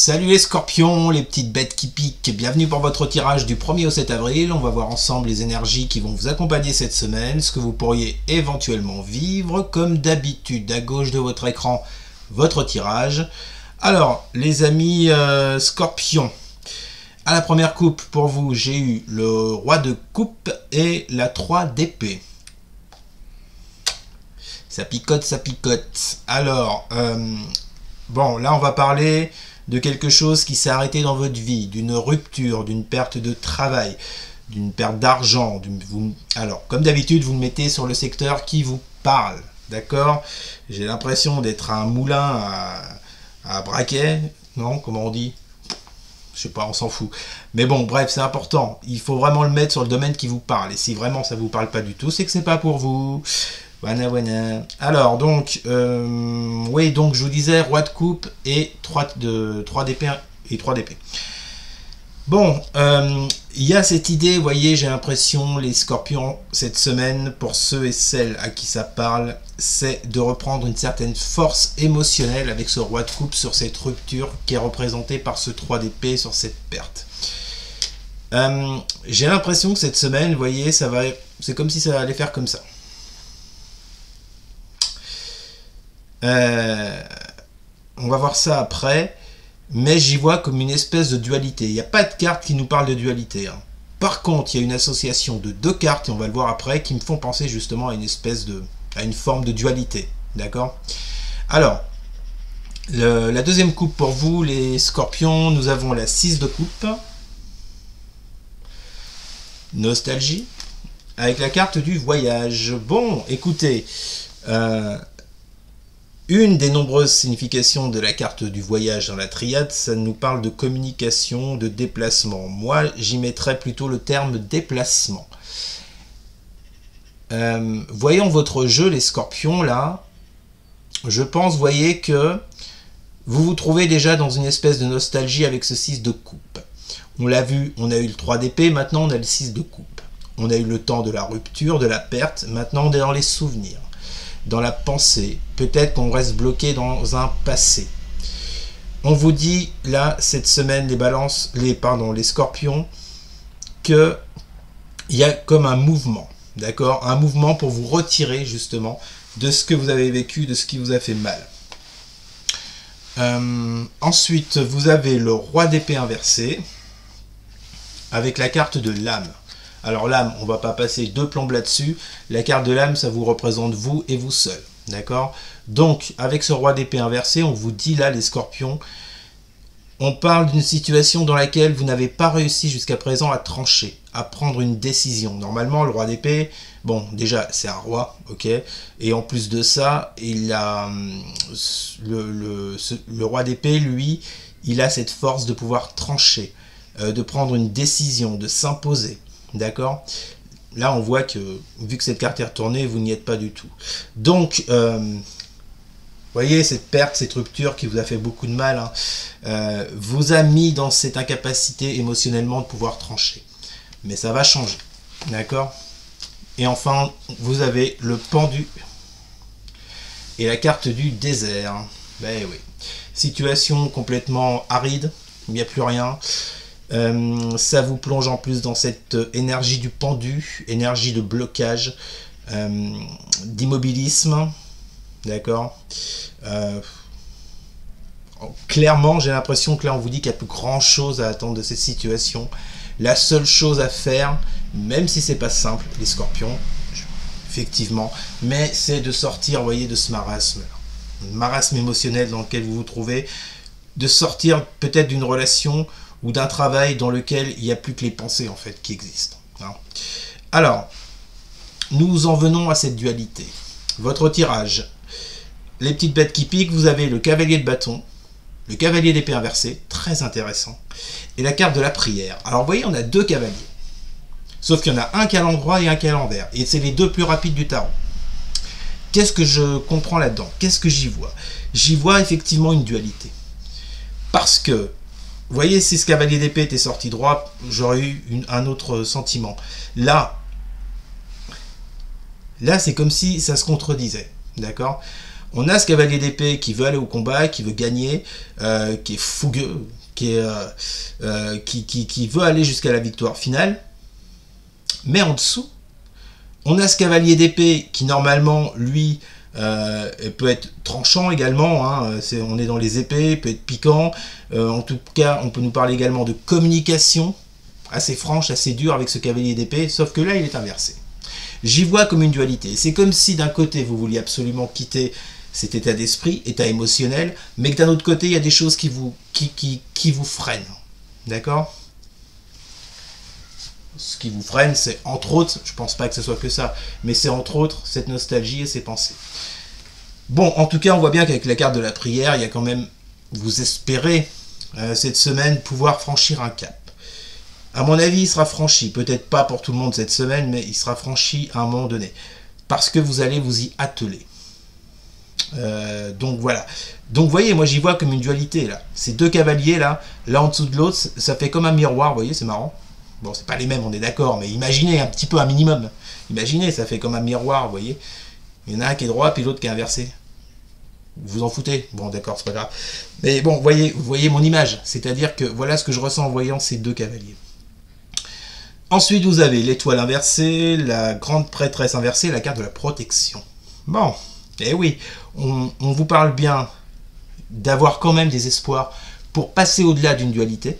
Salut les scorpions, les petites bêtes qui piquent, bienvenue pour votre tirage du 1er au 7 avril. On va voir ensemble les énergies qui vont vous accompagner cette semaine, ce que vous pourriez éventuellement vivre, comme d'habitude, à gauche de votre écran, votre tirage. Alors, les amis scorpions, à la première coupe, pour vous, j'ai eu le roi de coupe et la 3 d'épée. Ça picote, ça picote. Alors, bon, là on va parler de quelque chose qui s'est arrêté dans votre vie, d'une rupture, d'une perte de travail, d'une perte d'argent. Alors, comme d'habitude, vous me mettez sur le secteur qui vous parle, d'accord? J'ai l'impression d'être un moulin à braquet, non? Comment on dit? Je sais pas, on s'en fout. Mais bon, bref, c'est important. Il faut vraiment le mettre sur le domaine qui vous parle. Et si vraiment ça vous parle pas du tout, c'est que c'est pas pour vous. Voilà. Alors, donc, oui, donc je vous disais, roi de coupe et 3 d'épée et 3 d'épée. Bon, il y a cette idée, vous voyez, j'ai l'impression, les scorpions, cette semaine, pour ceux et celles à qui ça parle, c'est de reprendre une certaine force émotionnelle avec ce roi de coupe sur cette rupture qui est représentée par ce 3 d'épée sur cette perte. J'ai l'impression que cette semaine, vous voyez, c'est comme si ça allait faire comme ça. On va voir ça après, mais j'y vois comme une espèce de dualité. Il n'y a pas de carte qui nous parle de dualité, hein. Par contre, il y a une association de deux cartes, et on va le voir après, qui me font penser justement à une forme de dualité. D'accord? Alors, la deuxième coupe pour vous, les scorpions, nous avons la 6 de coupe. Nostalgie, avec la carte du voyage. Bon, écoutez, une des nombreuses significations de la carte du voyage dans la triade, ça nous parle de communication, de déplacement. Moi, j'y mettrais plutôt le terme déplacement. Voyons votre jeu, les scorpions, là. Je pense, voyez, que vous vous trouvez déjà dans une espèce de nostalgie avec ce 6 de coupe. On l'a vu, on a eu le 3 d'épée, maintenant on a le 6 de coupe. On a eu le temps de la rupture, de la perte, maintenant on est dans les souvenirs, dans la pensée. Peut-être qu'on reste bloqué dans un passé. On vous dit là cette semaine les scorpions, que il y a comme un mouvement, d'accord, un mouvement pour vous retirer justement de ce que vous avez vécu, de ce qui vous a fait mal. Ensuite vous avez le roi d'épée inversé avec la carte de l'âme. Alors l'âme, on va pas passer deux plombes là-dessus. La carte de l'âme, ça vous représente vous et vous seul. D'accord? Donc, avec ce roi d'épée inversé, on vous dit là, les scorpions, on parle d'une situation dans laquelle vous n'avez pas réussi jusqu'à présent à trancher, à prendre une décision. Normalement, le roi d'épée, bon, déjà, c'est un roi, ok? Et en plus de ça, il a le roi d'épée, lui, il a cette force de pouvoir trancher, de prendre une décision, de s'imposer. D'accord? Là, on voit que, vu que cette carte est retournée, vous n'y êtes pas du tout. Donc, voyez, cette perte, cette rupture qui vous a fait beaucoup de mal, hein, vous a mis dans cette incapacité émotionnellement de pouvoir trancher. Mais ça va changer. D'accord? Et enfin, vous avez le pendu et la carte du désert. Ben oui. Situation complètement aride, il n'y a plus rien. Ça vous plonge en plus dans cette énergie du pendu, énergie de blocage, d'immobilisme, d'accord. Clairement, j'ai l'impression que là, on vous dit qu'il n'y a plus grand chose à attendre de cette situation. La seule chose à faire, même si c'est pas simple, les scorpions, effectivement, mais c'est de sortir, vous voyez, de ce marasme, un marasme émotionnel dans lequel vous vous trouvez, de sortir peut-être d'une relation ou d'un travail dans lequel il n'y a plus que les pensées en fait qui existent. Hein. Alors, nous en venons à cette dualité. Votre tirage, les petites bêtes qui piquent, vous avez le cavalier de bâton, le cavalier d'épée inversé, très intéressant, et la carte de la prière. Alors vous voyez, on a deux cavaliers, sauf qu'il y en a un qui est à l'endroit et un qui est à l'envers, et c'est les deux plus rapides du tarot. Qu'est-ce que je comprends là-dedans? Qu'est-ce que j'y vois? J'y vois effectivement une dualité. Parce que vous voyez, si ce cavalier d'épée était sorti droit, j'aurais eu un autre sentiment. Là c'est comme si ça se contredisait. D'accord? On a ce cavalier d'épée qui veut aller au combat, qui veut gagner, qui est fougueux, qui veut aller jusqu'à la victoire finale. Mais en dessous, on a ce cavalier d'épée qui normalement, lui, peut être tranchant également, hein. On est dans les épées, peut être piquant. En tout cas, on peut nous parler également de communication assez franche, assez dure avec ce cavalier d'épée, sauf que là, il est inversé. J'y vois comme une dualité. C'est comme si d'un côté, vous vouliez absolument quitter cet état d'esprit, état émotionnel, mais que d'un autre côté, il y a des choses qui vous freinent. D'accord ? Ce qui vous freine, c'est entre autres, je pense pas que ce soit que ça, mais c'est entre autres cette nostalgie et ces pensées. Bon, en tout cas, on voit bien qu'avec la carte de la prière, il y a quand même, vous espérez, cette semaine, pouvoir franchir un cap. À mon avis, il sera franchi, peut-être pas pour tout le monde cette semaine, mais il sera franchi à un moment donné, parce que vous allez vous y atteler. Donc voilà. Donc vous voyez, moi j'y vois comme une dualité là. Ces deux cavaliers là, l'un en dessous de l'autre, ça fait comme un miroir, vous voyez, c'est marrant. Bon, c'est pas les mêmes, on est d'accord, mais imaginez un petit peu un minimum. Imaginez, ça fait comme un miroir, vous voyez. Il y en a un qui est droit, puis l'autre qui est inversé. Vous vous en foutez? Bon, d'accord, c'est pas grave. Mais bon, vous voyez mon image. C'est-à-dire que voilà ce que je ressens en voyant ces deux cavaliers. Ensuite, vous avez l'étoile inversée, la grande prêtresse inversée, la carte de la protection. Bon, eh oui, on vous parle bien d'avoir quand même des espoirs pour passer au-delà d'une dualité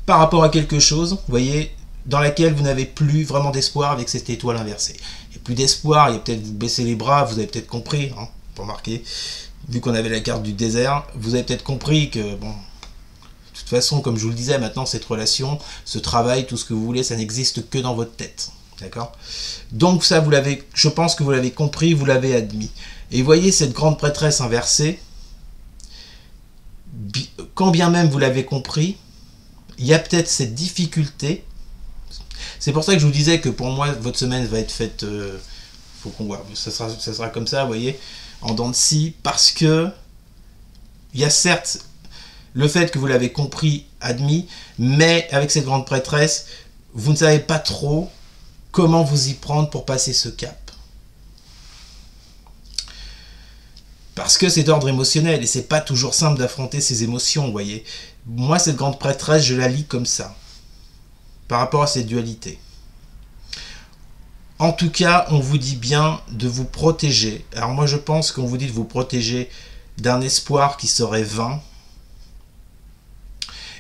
par rapport à quelque chose, vous voyez, dans laquelle vous n'avez plus vraiment d'espoir avec cette étoile inversée. Il n'y a plus d'espoir, il y a peut-être vous baissez les bras, vous avez peut-être compris, hein, pour remarquer, vu qu'on avait la carte du désert, vous avez peut-être compris que, bon, de toute façon, comme je vous le disais, maintenant, cette relation, ce travail, tout ce que vous voulez, ça n'existe que dans votre tête. D'accord? Donc ça, je pense que vous l'avez compris, vous l'avez admis. Et voyez cette grande prêtresse inversée, quand bien même vous l'avez compris, il y a peut-être cette difficulté. C'est pour ça que je vous disais que pour moi, votre semaine va être faite, faut qu'on voit, ça sera comme ça, vous voyez, en dents de scie, parce que il y a certes le fait que vous l'avez compris, admis, mais avec cette grande prêtresse, vous ne savez pas trop comment vous y prendre pour passer ce cap. Parce que c'est d'ordre émotionnel et c'est pas toujours simple d'affronter ces émotions, vous voyez. Moi, cette grande prêtresse, je la lis comme ça, par rapport à cette dualité. En tout cas, on vous dit bien de vous protéger. Alors moi, je pense qu'on vous dit de vous protéger d'un espoir qui serait vain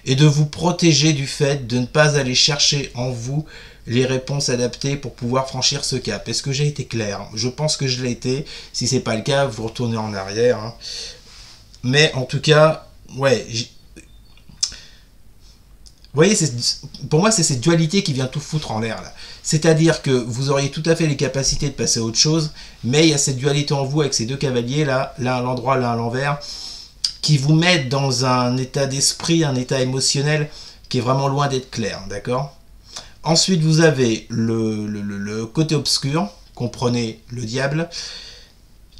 et de vous protéger du fait de ne pas aller chercher en vous les réponses adaptées pour pouvoir franchir ce cap. Est-ce que j'ai été clair? Je pense que je l'ai été. Si c'est pas le cas, vous retournez en arrière. Hein. Mais en tout cas, ouais. Vous voyez, pour moi, c'est cette dualité qui vient tout foutre en l'air là. C'est-à-dire que vous auriez tout à fait les capacités de passer à autre chose, mais il y a cette dualité en vous avec ces deux cavaliers là, l'un à l'endroit, l'un à l'envers, qui vous mettent dans un état d'esprit, un état émotionnel qui est vraiment loin d'être clair, d'accord? Ensuite, vous avez le côté obscur, comprenez le diable,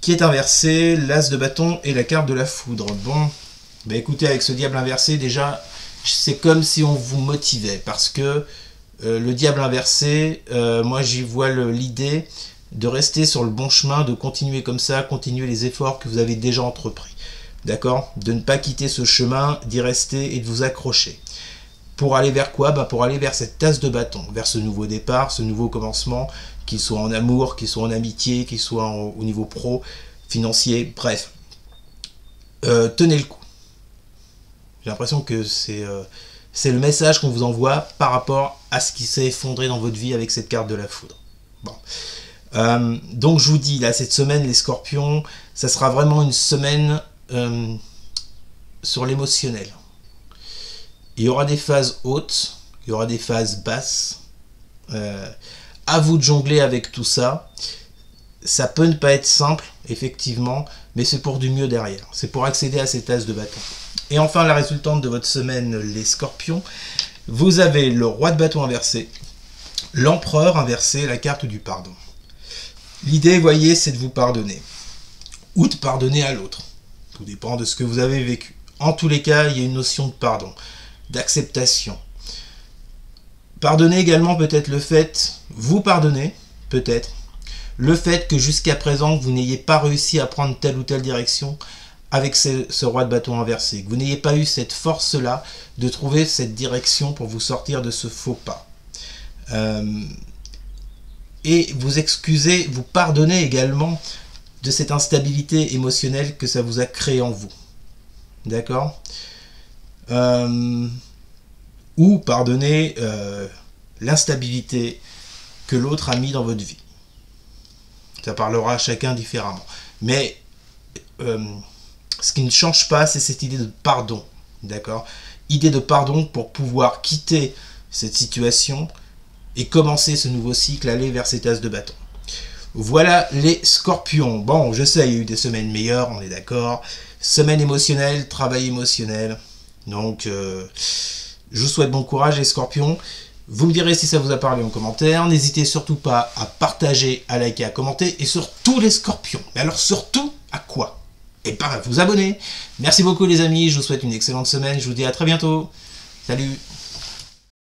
qui est inversé, l'as de bâton et la carte de la foudre. Bon, bah écoutez, avec ce diable inversé, déjà, c'est comme si on vous motivait, parce que le diable inversé, moi j'y vois l'idée de rester sur le bon chemin, de continuer comme ça, continuer les efforts que vous avez déjà entrepris. D'accord? De ne pas quitter ce chemin, d'y rester et de vous accrocher. Pour aller vers quoi? Bah pour aller vers cette tasse de bâton, vers ce nouveau départ, ce nouveau commencement, qu'il soit en amour, qu'il soit en amitié, qu'il soit au niveau pro, financier, bref. Tenez le coup. J'ai l'impression que c'est le message qu'on vous envoie par rapport à ce qui s'est effondré dans votre vie avec cette carte de la foudre. Bon. Donc je vous dis, là, cette semaine, les scorpions, ça sera vraiment une semaine sur l'émotionnel. Il y aura des phases hautes, il y aura des phases basses. À vous de jongler avec tout ça. Ça peut ne pas être simple, effectivement, mais c'est pour du mieux derrière. C'est pour accéder à cette tasse de bâton. Et enfin, la résultante de votre semaine, les scorpions, vous avez le roi de bâton inversé, l'empereur inversé, la carte du pardon. L'idée, vous voyez, c'est de vous pardonner. Ou de pardonner à l'autre. Tout dépend de ce que vous avez vécu. En tous les cas, il y a une notion de pardon, d'acceptation. Pardonnez également peut-être le fait, vous pardonnez, peut-être, le fait que jusqu'à présent, vous n'ayez pas réussi à prendre telle ou telle direction avec ce roi de bâton inversé, que vous n'ayez pas eu cette force-là de trouver cette direction pour vous sortir de ce faux pas. Et vous excusez, vous pardonnez également de cette instabilité émotionnelle que ça vous a créé en vous. D'accord ? Ou pardonnez l'instabilité que l'autre a mis dans votre vie. Ça parlera à chacun différemment. Mais ce qui ne change pas, c'est cette idée de pardon. D'accord ? Idée de pardon pour pouvoir quitter cette situation et commencer ce nouveau cycle, aller vers cet as de bâton. Voilà les scorpions. Bon, je sais, il y a eu des semaines meilleures, on est d'accord. Semaine émotionnelle, travail émotionnel. Donc, je vous souhaite bon courage les scorpions. Vous me direz si ça vous a parlé en commentaire. N'hésitez surtout pas à partager, à liker, à commenter. Et surtout les scorpions. Mais alors surtout, à quoi ? Et pas à vous abonner. Merci beaucoup les amis, je vous souhaite une excellente semaine. Je vous dis à très bientôt. Salut.